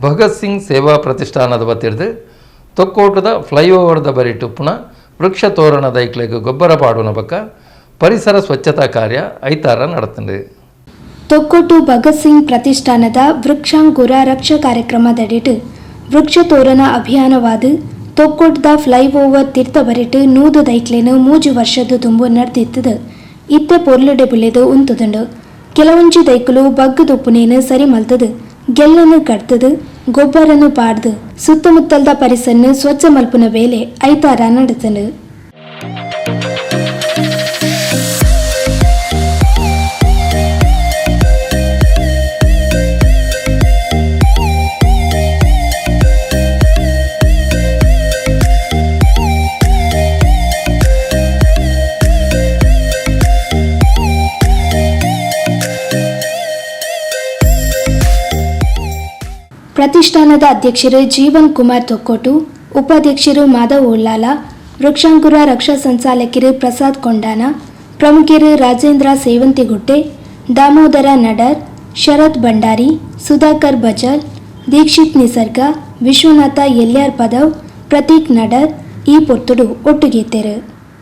ಭಗತ್ ಸಿಂಗ್ ಸೇವಾ ಪ್ರತಿಷ್ಠಾನದ ವತಿರ್ದು ತೊಕ್ಕೋಟದ ಫ್ಲೈಓವರ್ದ ಬರಿಟ್ಟು ಪುನಃ ವೃಕ್ಷ ತೋರಣದ ಐಕ್ಲೆಗ್ ಗೊಬ್ಬರ ಪಾಡುನ ಬಕ್ಕ ಪರಿಸರ ಸ್ವಚ್ಛತಾ ಕಾರ್ಯ ಐತಾರ ನಡೆತಂಡು. ತೊಕ್ಕೋಟು ಭಗತ್ ಸಿಂಗ್ ಪ್ರತಿಷ್ಠಾನದ ವೃಕ್ಷಾಂಕುರ ರಕ್ಷ ಕಾರ್ಯಕ್ರಮದಡಿಟ್ಟು ವೃಕ್ಷ ತೋರಣ ಅಭಿಯಾನವಾದ ತೊಕ್ಕೋಟದ ಫ್ಲೈಓವರ್ ತೀರ್ಥ ಬರಿಟ್ಟು 100 ದೈಕ್ಲೇನು 3 ವರ್ಷದ ತುಂಬು ನಡೆದಿತ್ತದು. ಇತ್ತೆ ಪೊರ್ಲುಡೆ ಬಿಳೆದು ಉಂತುದುಂಡು. ಕೆಲವೊಂಜಿ ದೈಕಲು ಬಗ್ಗದುಪ್ಪುನೇನು ಸರಿ ಮಲ್ತದು, ಗೆಲ್ಲನ್ನು ಕಟ್ತದು, ಗೊಬ್ಬರನ್ನು ಪಾಡ್ದು ಸುತ್ತಮುತ್ತಲ್ದ ಪರಿಸರನ್ನು ಸ್ವಚ್ಛ ಮಲ್ಪುನ ವೇಳೆ ಐತಾರ ನಡೆತಂಡು. ಪ್ರತಿಷ್ಠಾನದ ಅಧ್ಯಕ್ಷರು ಜೀವನ್ ಕುಮಾರ್ ತೊಕ್ಕೋಟು, ಉಪಾಧ್ಯಕ್ಷರು ಮಾಧವ್ ಉಳ್ಳಾಲ, ವೃಕ್ಷಾಂಕುರ ರಕ್ಷಾ ಸಂಚಾಲಕರು ಪ್ರಸಾದ್ ಕೊಂಡಾನ, ಪ್ರಮುಖರು ರಾಜೇಂದ್ರ ಸೇವಂತಿಗುಟ್ಟೆ, ದಾಮೋದರ ನಡರ್, ಶರತ್ ಭಂಡಾರಿ, ಸುಧಾಕರ್ ಬಜಲ್, ದೀಕ್ಷಿತ್ ನಿಸರ್ಗ, ವಿಶ್ವನಾಥ ಎಲ್ಯಾರ್ ಪದವ್, ಪ್ರತೀಕ್ ನಡರ್ ಈ ಪೊರ್ತುಡು ಒಟ್ಟುಗೇತೆರು.